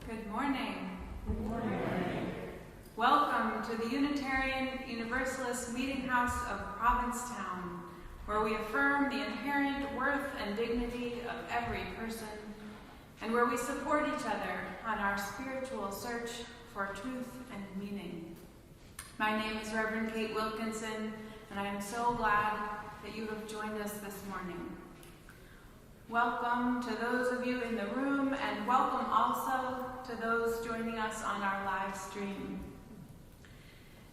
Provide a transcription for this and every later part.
Good morning. Good morning. Welcome to the Unitarian Universalist Meeting House of Provincetown, where we affirm the inherent worth and dignity of every person, and where we support each other on our spiritual search for truth and meaning. My name is Reverend Kate Wilkinson, and I am so glad that you have joined us this morning. Welcome to those of you in the room, and welcome also to those joining us on our live stream.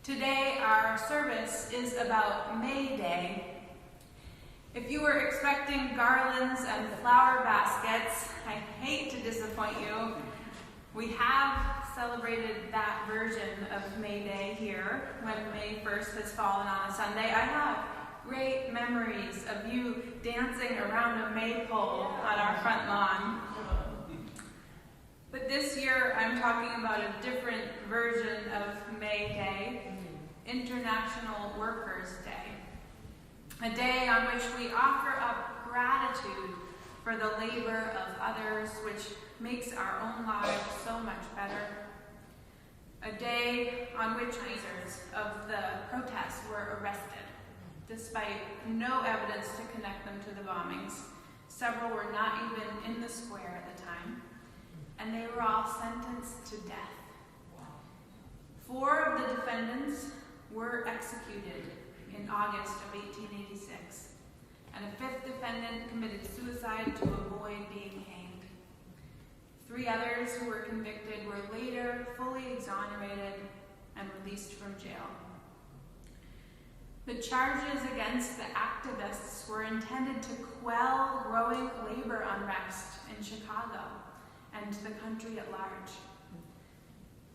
Today, our service is about May Day. If you were expecting garlands and flower baskets, I hate to disappoint you. We have celebrated that version of May Day here when May 1st has fallen on a Sunday. I have great memories of you dancing around a maypole on our front lawn. But this year I'm talking about a different version of May Day, International Workers' Day. A day on which we offer up gratitude for the labor of others, which makes our own lives so much better. A day on which leaders of the protests were arrested, despite no evidence to connect them to the bombings. Several were not even in the square at the time, and they were all sentenced to death. 4 of the defendants were executed in August of 1886, and a 5th defendant committed suicide to avoid being hanged. 3 others who were convicted were later fully exonerated and released from jail. The charges against the activists were intended to quell growing labor unrest in Chicago and the country at large.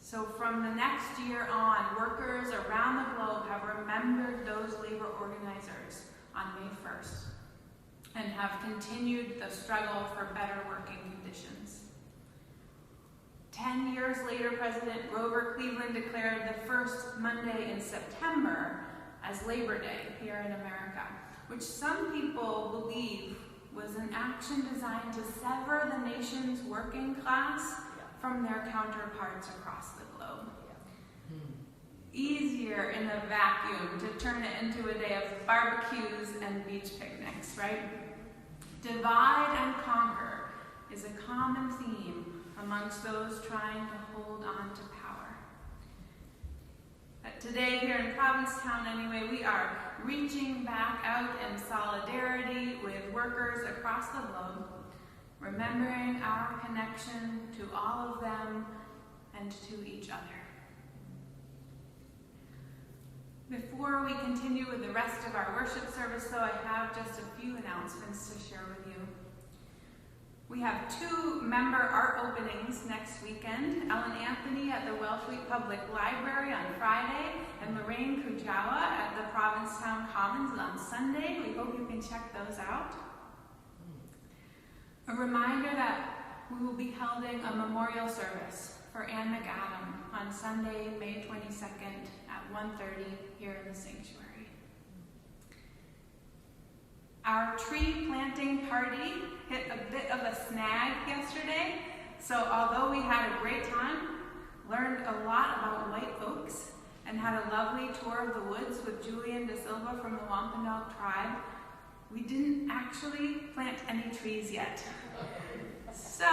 So from the next year on, workers around the globe have remembered those labor organizers on May 1st and have continued the struggle for better working conditions. 10 years later, President Grover Cleveland declared the first Monday in September as Labor Day here in America, which some people believe was an action designed to sever the nation's working class from their counterparts across the globe. Easier in a vacuum to turn it into a day of barbecues and beach picnics, right? Divide and conquer is a common theme amongst those trying to hold on to power. Today here in Provincetown anyway, we are reaching back out in solidarity with workers across the globe, remembering our connection to all of them and to each other. Before we continue with the rest of our worship service, though, I have just a few announcements to share with you. We have 2 member art openings next weekend. Ellen Anthony at the Wellfleet Public Library on Friday, and Lorraine Kujawa at the Provincetown Commons on Sunday. We hope you can check those out. A reminder that we will be holding a memorial service for Anne McAdam on Sunday, May 22nd at 1:30 here in the sanctuary. Our tree planting party hit a bit of a snag yesterday, so although we had a great time, learned a lot about white oaks, and had a lovely tour of the woods with Julian De Silva from the Wampanoag tribe, we didn't actually plant any trees yet. So,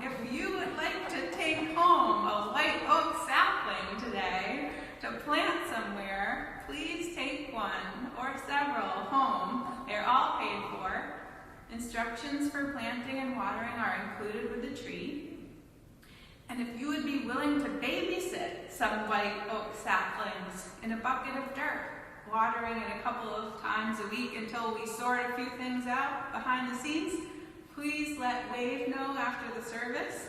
if you would like to take home a white oak sapling today to plant somewhere, please take one or several home. They're all paid for. Instructions for planting and watering are included with the tree. And if you would be willing to babysit some white oak saplings in a bucket of dirt, watering it a couple of times a week until we sort a few things out behind the scenes, please let Wave know after the service.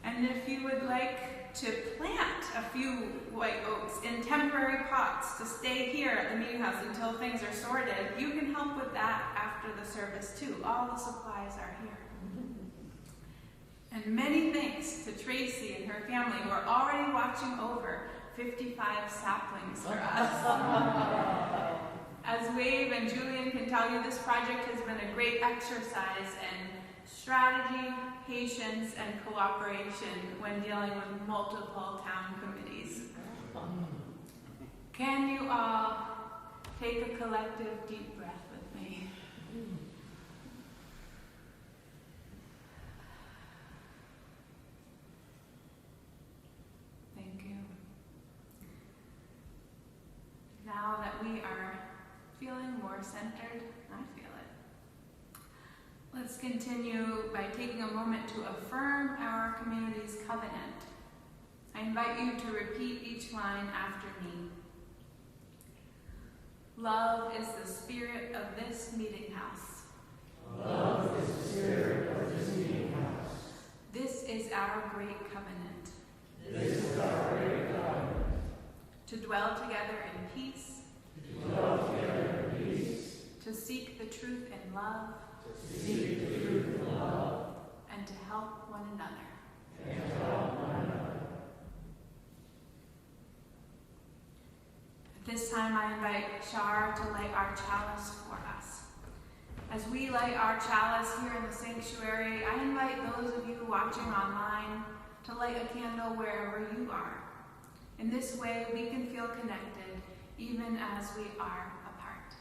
And if you would like to plant a few white oaks in temporary pots to stay here at the meeting house until things are sorted, you can help with that after the service too. All the supplies are here. And many thanks to Tracy and her family who are already watching over 55 saplings for us. As Wave and Julian can tell you, this project has been a great exercise in strategy, patience and cooperation when dealing with multiple town committees. Can you all take a collective deep breath with me? Thank you. Now that we are feeling more centered, I feel it. Let's continue by taking a moment to affirm our community's covenant. I invite you to repeat each line after me. Love is the spirit of this meeting house. Love is the spirit of this meeting house. This is our great covenant. This is our great covenant. To dwell together in peace. To dwell together in peace. To seek the truth in love. To seek the truth in love. And to help one another. And to help one another. At this time, I invite Shar to light our chalice for us. As we light our chalice here in the sanctuary, I invite those of you watching online to light a candle wherever you are. In this way, we can feel connected even as we are apart.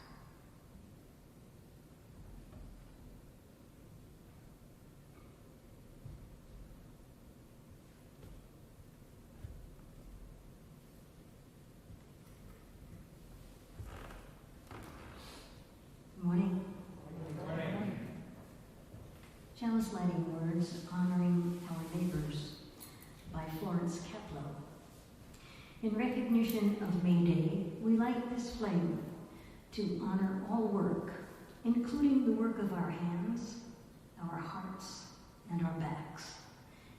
Good morning. Chalice lighting words honoring our neighbors by Florence Keplow. In recognition of May Day, we light this flame to honor all work, including the work of our hands, our hearts, and our backs,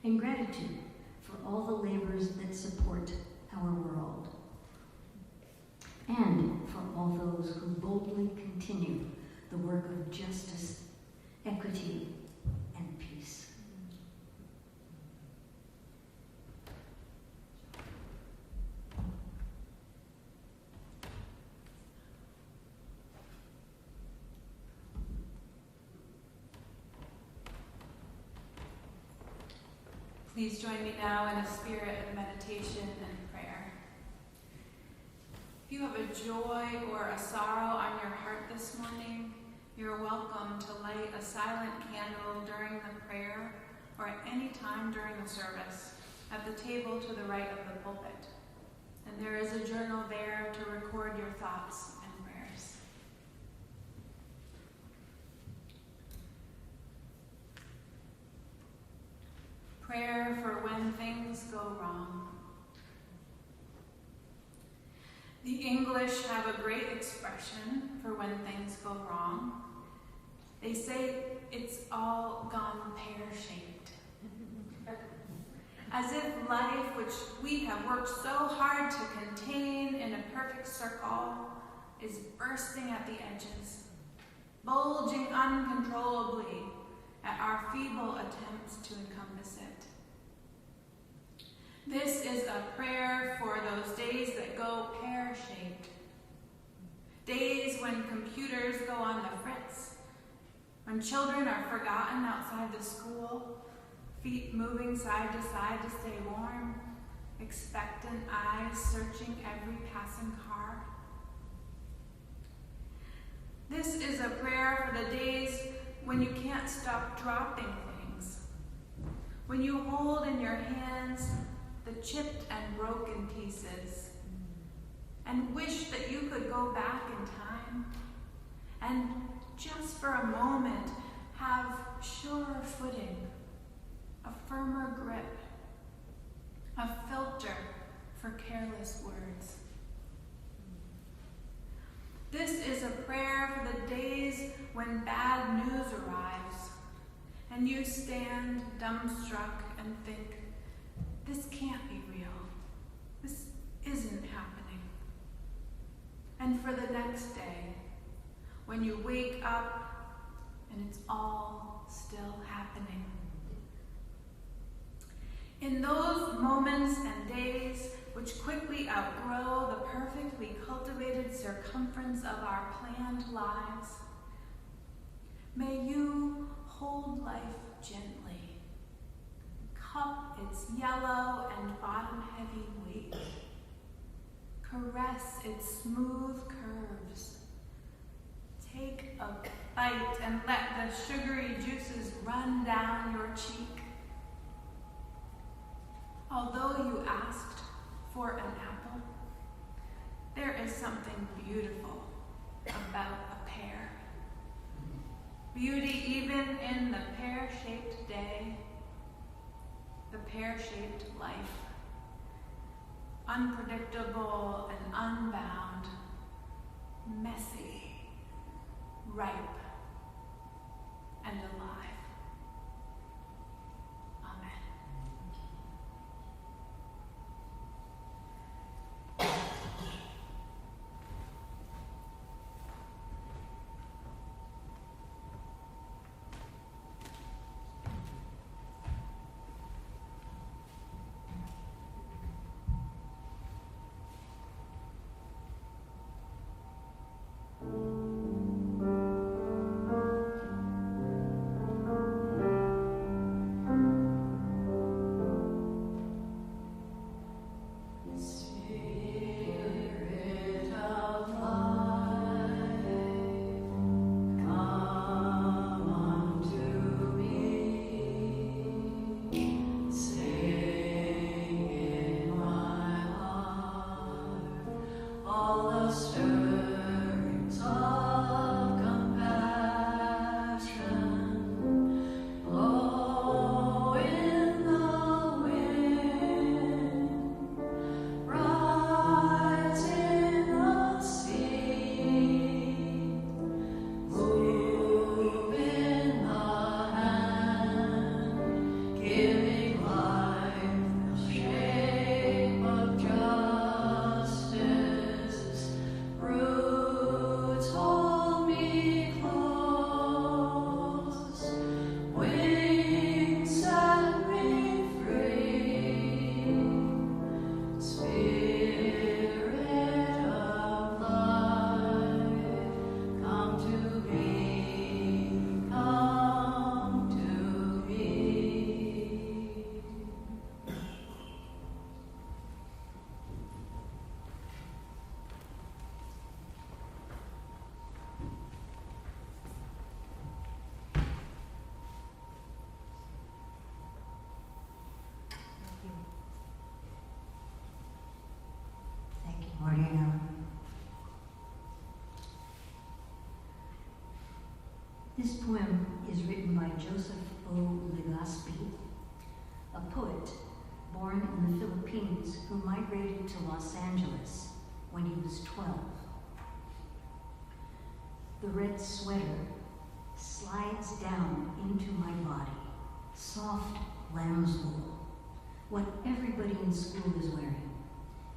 in gratitude for all the labors that support our world, and for all those who boldly continue the work of justice, equity, and peace. Please join me now in a spirit of meditation and prayer. If you have a joy or a sorrow on your heart this morning, you're welcome to light a silent candle during the prayer or at any time during the service at the table to the right of the pulpit. And there is a journal there to record your thoughts and prayers. Prayer for when things go wrong. The English have a great expression for when things go wrong. They say it's all gone pear-shaped. As if life, which we have worked so hard to contain in a perfect circle, is bursting at the edges, bulging uncontrollably at our feeble attempts to encompass it. This is a prayer for those days that go pear-shaped. Days when computers go on the fritz, when children are forgotten outside the school, feet moving side to side to stay warm, expectant eyes searching every passing car. This is a prayer for the days when you can't stop dropping things, when you hold in your hands the chipped and broken pieces, and wish that you could go back in time and just for a moment have surer footing, a firmer grip, a filter for careless words. This is a prayer for the days when bad news arrives and you stand dumbstruck and think, this can't be real. This isn't happening. And for the next day, when you wake up and it's all still happening. In those moments and days which quickly outgrow the perfectly cultivated circumference of our planned lives, may you hold life gently yellow and bottom-heavy weight. Caress its smooth curves. Take a bite and let the sugary juices run down your cheek. Although you asked for an apple, there is something beautiful about a pear. Beauty even in the pear-shaped day, the pear-shaped life. Unpredictable and unbound, messy, ripe, and alive. Amen. This poem is written by Joseph O. Legaspi, a poet born in the Philippines who migrated to Los Angeles when he was 12. The red sweater slides down into my body, soft lamb's wool, what everybody in school is wearing.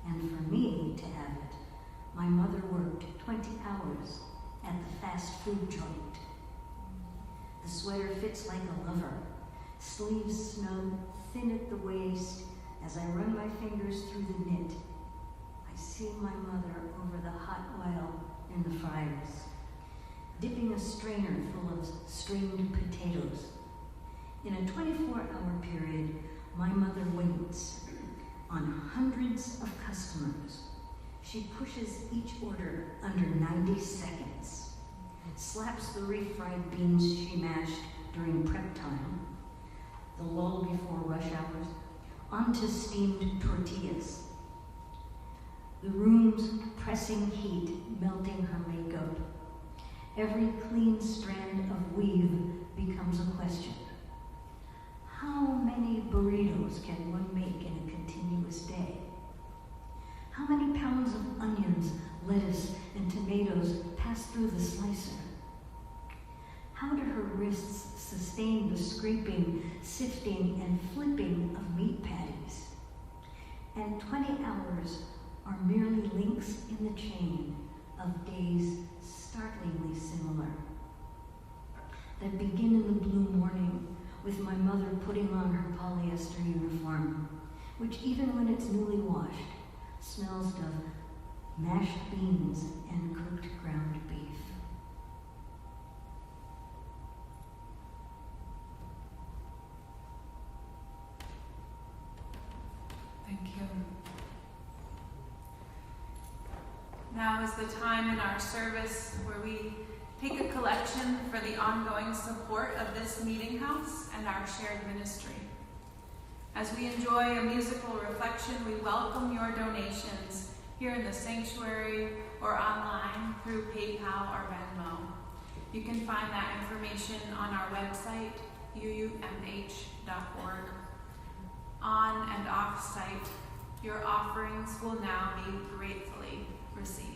And for me to have it, my mother worked 20 hours at the fast food joint. The sweater fits like a lover, sleeves snug, thin at the waist. As I run my fingers through the knit, I see my mother over the hot oil in the fryers, dipping a strainer full of strained potatoes. In a 24-hour period, my mother waits on hundreds of customers. She pushes each order under 90 seconds, slaps the refried beans she mashed during prep time, the lull before rush hours, onto steamed tortillas. The room's pressing heat melting her makeup. Every clean strand of weave becomes a question. How many burritos can one make in a continuous day? How many pounds of onions, lettuce, and tomatoes pass through the slicer? How do her wrists sustain the scraping, sifting, and flipping of meat patties? And 20 hours are merely links in the chain of days startlingly similar, that begin in the blue morning with my mother putting on her polyester uniform, which even when it's newly washed, smells of mashed beans and cooked ground beef. Thank you. Now is the time in our service where we take a collection for the ongoing support of this meeting house and our shared ministry. As we enjoy a musical reflection, we welcome your donations here in the sanctuary or online through PayPal or Venmo. You can find that information on our website, UUMH.org. On and off site, your offerings will now be gratefully received.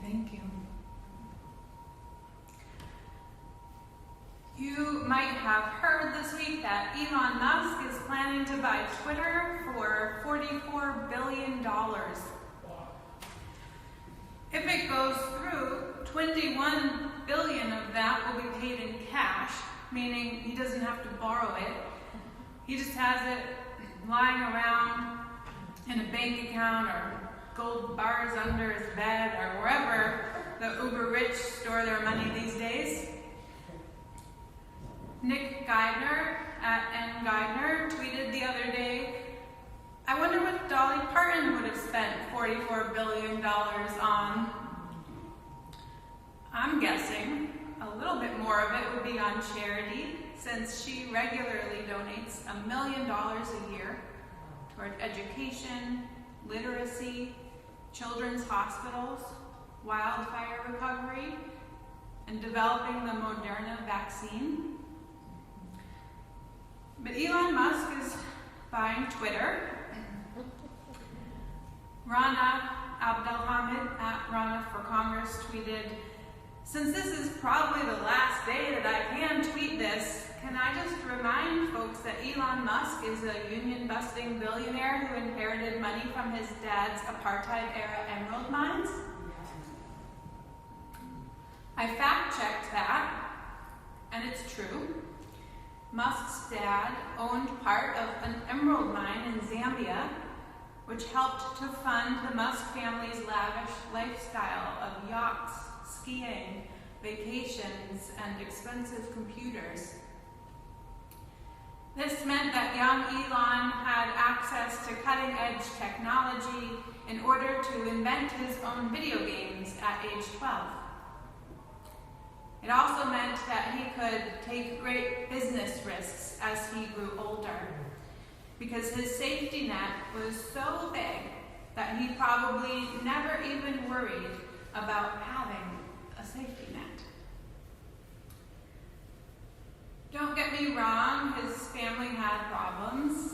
Thank you. You might have heard this week that Elon Musk is planning to buy Twitter for $44 billion. If it goes through, $21 billion of that will be paid in cash, meaning he doesn't have to borrow it. He just has it lying around in a bank account or gold bars under his bed or wherever the uber rich store their money these days. Nick Geithner at @ngeithner tweeted the other day, "I wonder what Dolly Parton would have spent $44 billion on." I'm guessing a little bit more of it would be on charity, since she regularly donates $1 million a year toward education, literacy, children's hospitals, wildfire recovery, and developing the Moderna vaccine. But Elon Musk is buying Twitter. Rana Abdelhamid at Rana for Congress tweeted, "Since this is probably the last day that I can tweet this, can I just remind folks that Elon Musk is a union-busting billionaire who inherited money from his dad's apartheid-era emerald mines? I fact-checked that, and it's true. Musk's dad owned part of an emerald mine in Zambia, which helped to fund the Musk family's lavish lifestyle of yachts, skiing, vacations, and expensive computers. This meant that young Elon had access to cutting-edge technology in order to invent his own video games at age 12. It also meant that he could take great business risks as he grew older, because his safety net was so big that he probably never even worried about having a safety net. Don't get me wrong, his family had problems,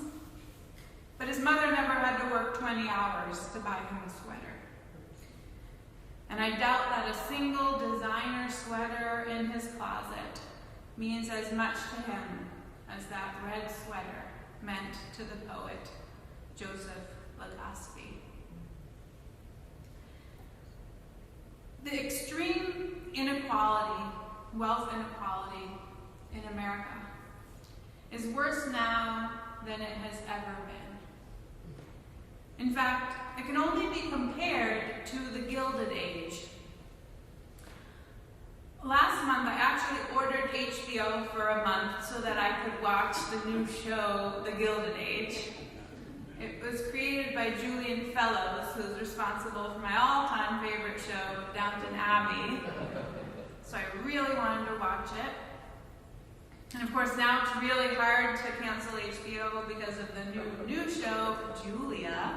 but his mother never had to work 20 hours to buy him a sweater. And I doubt that a single designer sweater in his closet means as much to him as that red sweater meant to the poet Joseph Legaspi. The extreme inequality, wealth inequality in America is worse now than it has ever been. In fact, it can only be compared to the Gilded Age. Last month, I actually ordered HBO for a month so that I could watch the new show, The Gilded Age. It was created by Julian Fellows, who is responsible for my all-time favorite show, Downton Abbey. So I really wanted to watch it. And of course, now it's really hard to cancel HBO because of the new show, Julia.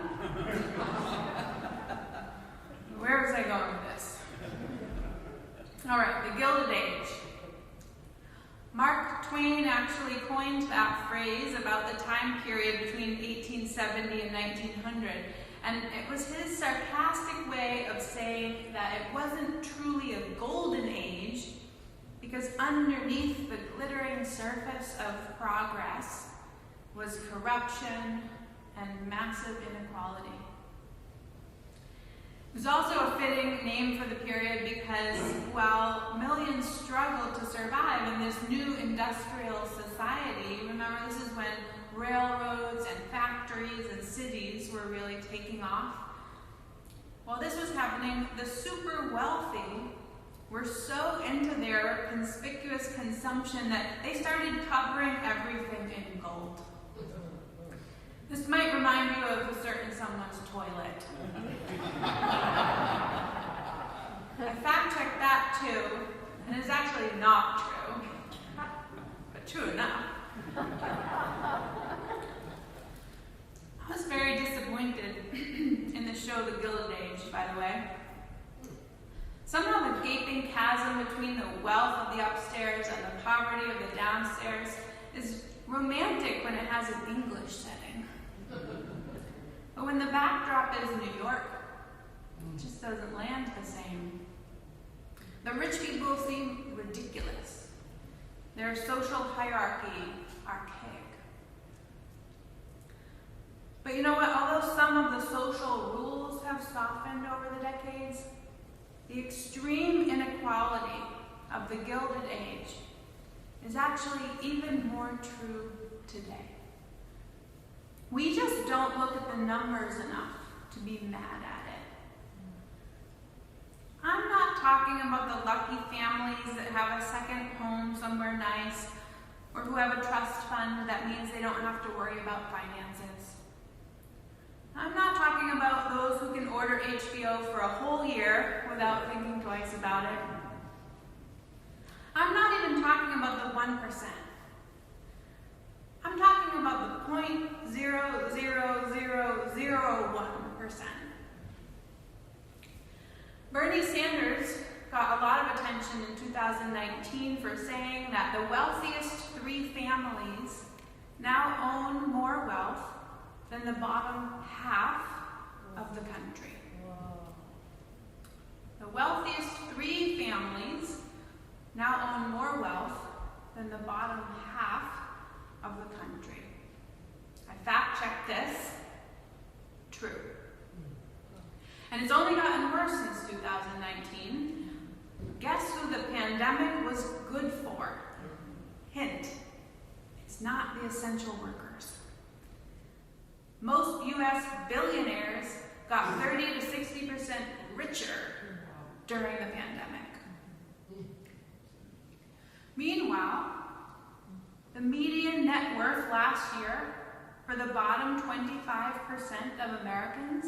Where was I going with this? All right, the Gilded Age. Mark Twain actually coined that phrase about the time period between 1870 and 1900, and it was his sarcastic way of saying that it wasn't truly a golden age, because underneath the glittering surface of progress was corruption and massive inequality. It was also a fitting name for the period because while millions struggled to survive in this new industrial society, remember this is when railroads and factories and cities were really taking off. While this was happening, the super wealthy were so into their conspicuous consumption that they started covering everything in gold. This might remind you of a certain someone's toilet. I fact-checked that too, and it's actually not true, but true enough. I was very disappointed in the show The Gilded Age, by the way. Somehow the gaping chasm between the wealth of the upstairs and the poverty of the downstairs is romantic when it has an English setting. But when the backdrop is New York, it just doesn't land the same. The rich people seem ridiculous. Their social hierarchy archaic. But you know what? Although some of the social rules have softened over the decades, the extreme inequality of the Gilded Age is actually even more true today. We just don't look at the numbers enough to be mad at it. I'm not talking about the lucky families that have a second home somewhere nice, or who have a trust fund that means they don't have to worry about finances. I'm not talking about those who can order HBO for a whole year without thinking twice about it. I'm not even talking about the 1%. I'm talking about the 0.00001%. Bernie Sanders got a lot of attention in 2019 for saying that the wealthiest 3 families now own more wealth than the bottom half of the country. The wealthiest 3 families now own more wealth than the bottom half of the country. I fact-checked this. True. And it's only gotten worse since 2019. Guess who the pandemic was good for? Hint, it's not the essential workers. Most US billionaires got 30 to 60% richer during the pandemic. Meanwhile, the median net worth last year for the bottom 25% of Americans,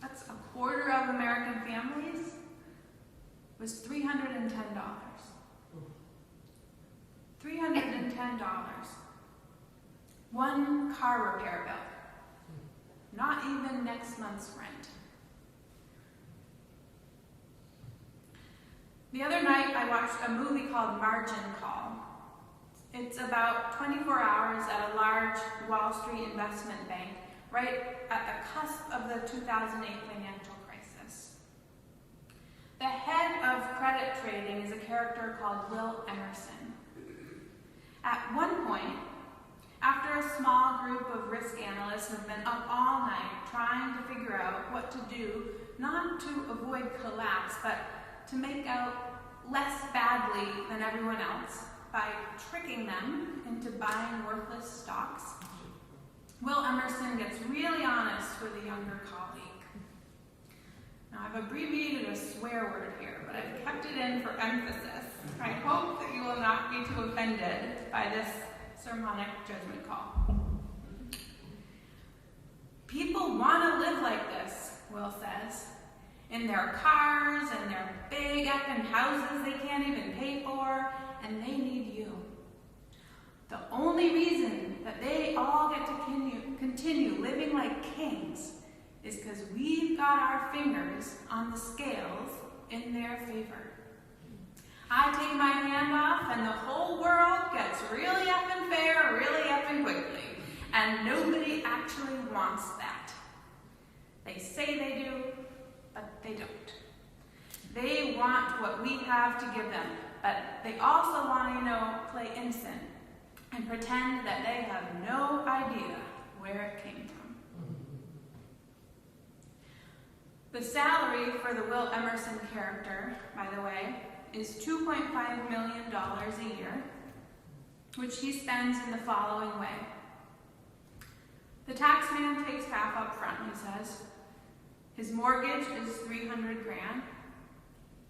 that's a quarter of American families, was $310. $310. One car repair bill. Not even next month's rent. The other night I watched a movie called Margin Call. It's about 24 hours at a large Wall Street investment bank, right at the cusp of the 2008 financial crisis. The head of credit trading is a character called Will Emerson. At one point, after a small group of risk analysts have been up all night trying to figure out what to do, not to avoid collapse, but to make out less badly than everyone else by tricking them into buying worthless stocks, Will Emerson gets really honest with a younger colleague. Now, I've abbreviated a swear word here, but I've kept it in for emphasis. I hope that you will not be too offended by this sermonic judgment call. People want to live like this, Will says, in their cars and their big effing houses they can't even pay for, and they need you. The only reason that they all get to continue living like kings is because we've got our fingers on the scales in their favor. I take my hand off and the whole world gets really effing fair, really effing quickly. And nobody actually wants that. They say they do, but they don't. They want what we have to give them, but they also want to, play innocent and pretend that they have no idea where it came from. The salary for the Will Emerson character, by the way, is $2.5 million a year, which he spends in the following way. The tax man takes half up front, he says. His mortgage is $300,000.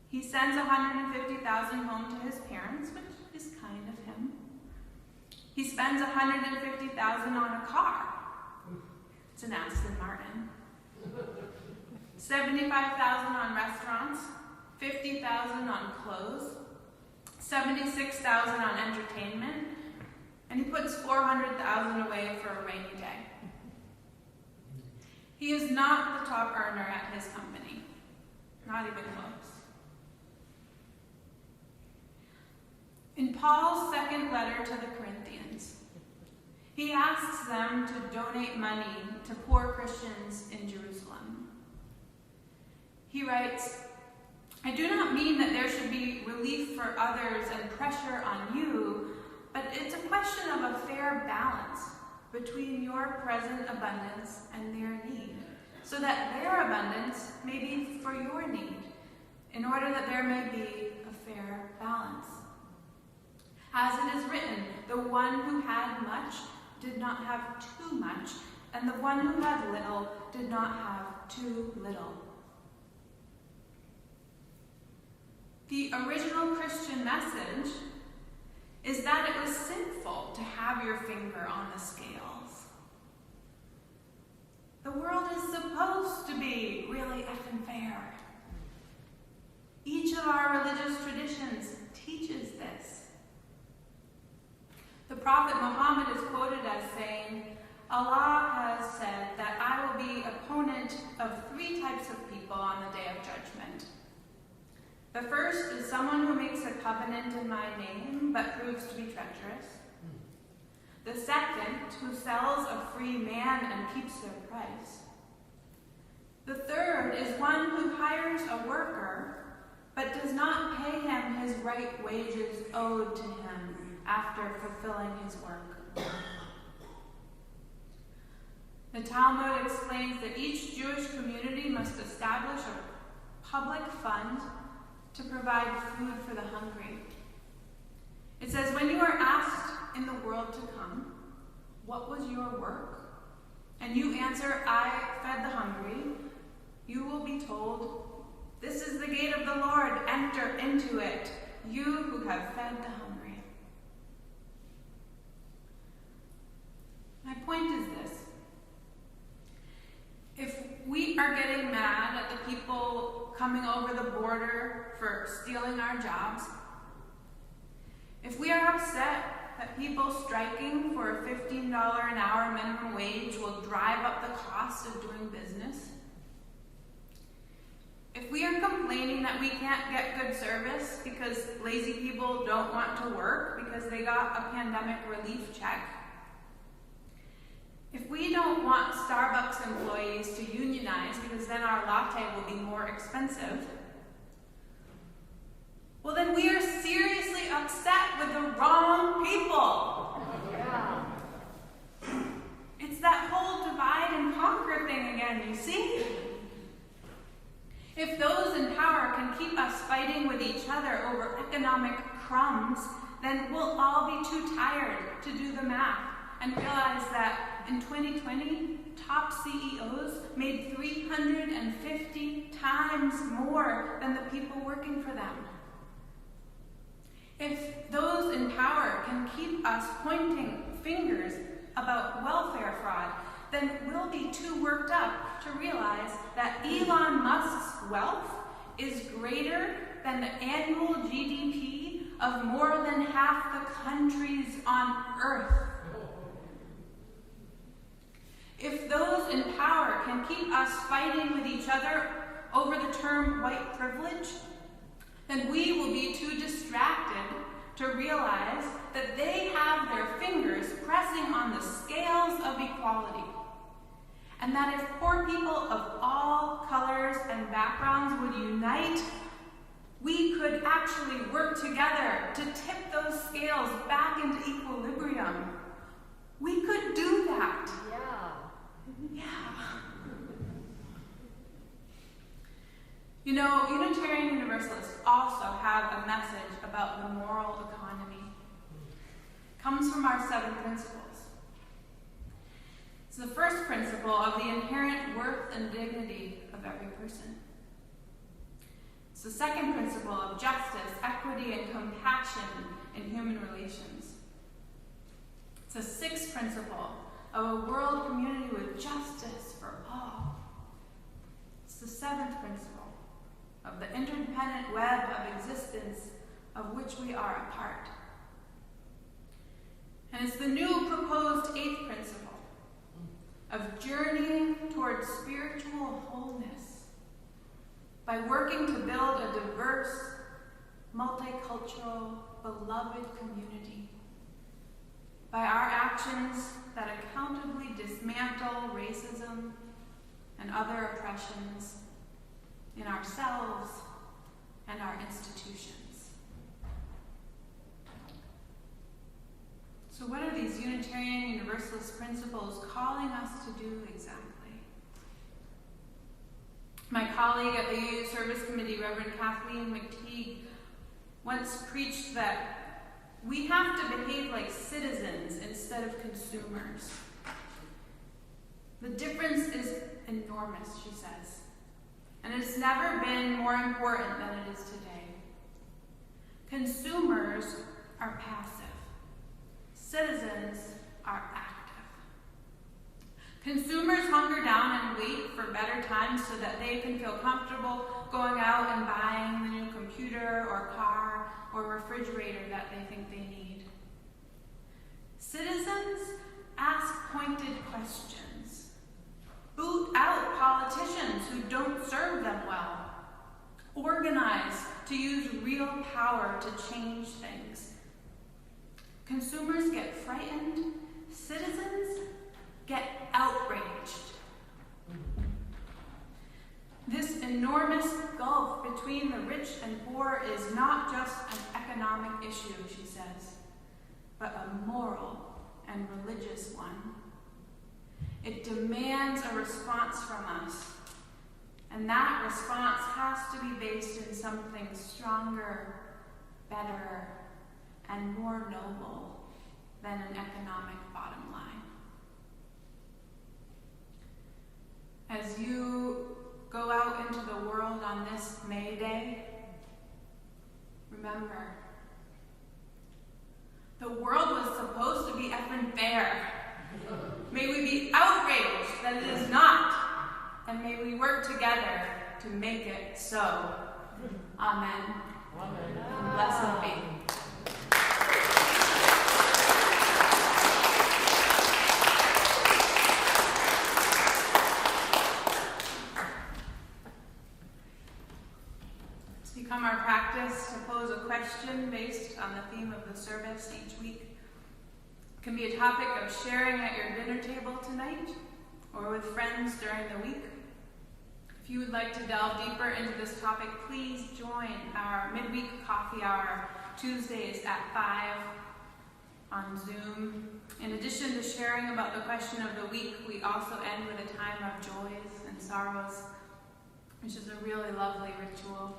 He sends $150,000 home to his parents, which is kind of him. He spends $150,000 on a car. It's an Aston Martin. $75,000 on restaurants, $50,000 on clothes, $76,000 on entertainment, and he puts $400,000 away for a rainy day. He is not the top earner at his company, not even close. In Paul's second letter to the Corinthians, he asks them to donate money to poor Christians in Jerusalem. He writes, I do not mean that there should be relief for others and pressure on you, but it's a question of a fair balance between your present abundance and their need, so that their abundance may be for your need, in order that there may be a fair balance. As it is written, the one who had much did not have too much, and the one who had little did not have too little. The original Christian message is that it was sinful to have your finger on the scales. The world is supposed to be really effing fair. Each of our religious traditions teaches this. The Prophet Muhammad is quoted as saying, Allah has said that I will be opponent of 3 types of people on the day of judgment. The first is someone who makes a covenant in my name, but proves to be treacherous. The second, who sells a free man and keeps their price. The third is one who hires a worker, but does not pay him his right wages owed to him after fulfilling his work. The Talmud explains that each Jewish community must establish a public fund to provide food for the hungry. It says, when you are asked in the world to come, what was your work? And you answer, I fed the hungry, you will be told, this is the gate of the Lord, enter into it, you who have fed the hungry. My point is this. If we are getting mad at the people coming over the border for stealing our jobs, if we are upset that people striking for a $15 an hour minimum wage will drive up the cost of doing business, if we are complaining that we can't get good service because lazy people don't want to work because they got a pandemic relief check, if we don't want Starbucks employees to unionize because then our latte will be more expensive, well then we are seriously upset with the wrong people. Yeah. It's that whole divide and conquer thing again, you see? If those in power can keep us fighting with each other over economic crumbs, then we'll all be too tired to do the math and realize that in 2020, top CEOs made 350 times more than the people working for them. If those in power can keep us pointing fingers about welfare fraud, then we'll be too worked up to realize that Elon Musk's wealth is greater than the annual GDP of more than half the countries on Earth. If those in power can keep us fighting with each other over the term white privilege, then we will be too distracted to realize that they have their fingers pressing on the scales of equality. And that if poor people of all colors and backgrounds would unite, we could actually work together to tip those scales back into equilibrium. We could do that. Yeah. You know, Unitarian Universalists also have a message about the moral economy. It comes from our 7 principles. It's the first principle of the inherent worth and dignity of every person. It's the second principle of justice, equity, and compassion in human relations. It's the sixth principle of a world community with justice for all. It's the seventh principle of the interdependent web of existence of which we are a part. And it's the new proposed eighth principle of journeying towards spiritual wholeness by working to build a diverse, multicultural, beloved community. By our actions that accountably dismantle racism and other oppressions in ourselves and our institutions. So what are these Unitarian Universalist principles calling us to do exactly? My colleague at the UU Service Committee, Reverend Kathleen McTeague, once preached that we have to behave like citizens instead of consumers. The difference is enormous, she says, and it's never been more important than it is today. Consumers are passive. Citizens are active. Consumers hunker down and wait for better times so that they can feel comfortable going out and buying the new computer or car or refrigerator that they think they need. Citizens ask pointed questions. Boot out politicians who don't serve them well. Organize to use real power to change things. Consumers get frightened. Citizens get outraged. This enormous gulf between the rich and poor is not just an economic issue, she says. but a moral and religious one. It demands a response from us, and that response has to be based in something stronger, better, and more noble than an economic bottom line. As you go out into the world on this May Day, remember, the world was supposed to be effing fair. May we be outraged that it is not, and may we work together to make it so. Amen. And blessed be. It's become our practice to pose a question based on the theme of the service each week. It can be a topic of sharing at your dinner table tonight or with friends during the week. If you would like to delve deeper into this topic, please join our midweek coffee hour Tuesdays at 5 on Zoom. In addition to sharing about the question of the week, we also end with a time of joys and sorrows, which is a really lovely ritual.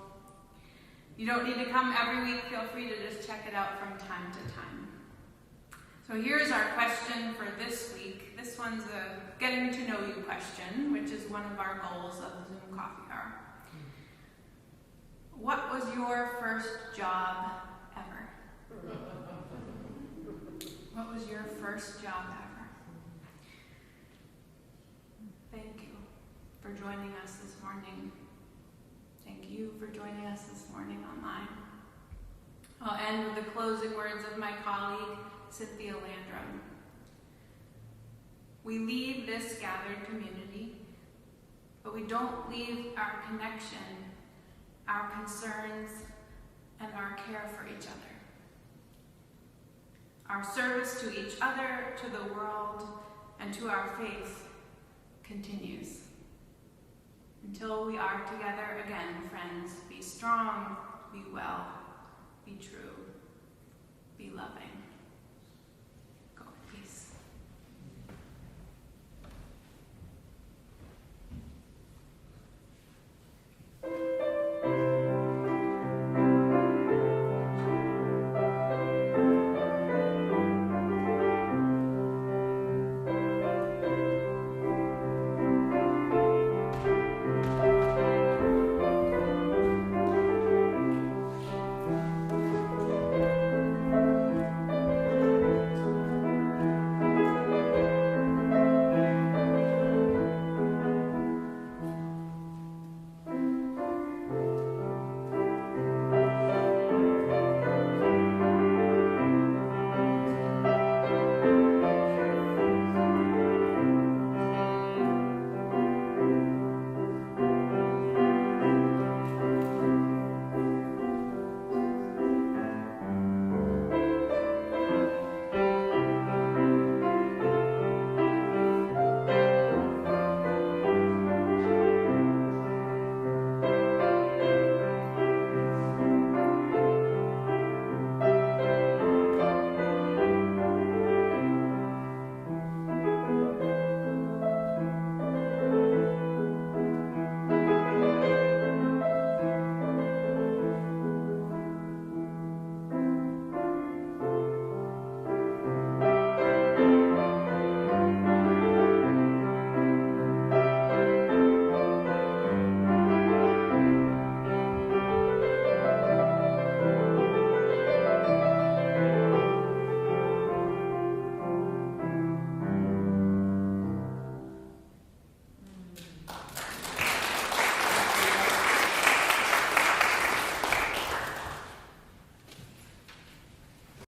You don't need to come every week. Feel free to just check it out from time to time. So here's our question for this week. This one's a getting to know you question, which is one of our goals of the Zoom Coffee Hour. What was your first job ever? What was your first job ever? Thank you for joining us this morning. Thank you for joining us this morning online. I'll end with the closing words of my colleague, Cynthia Landrum. We leave this gathered community, but we don't leave our connection, our concerns, and our care for each other. Our service to each other, to the world, and to our faith continues. Until we are together again, friends, be strong, be well, be true, be loving.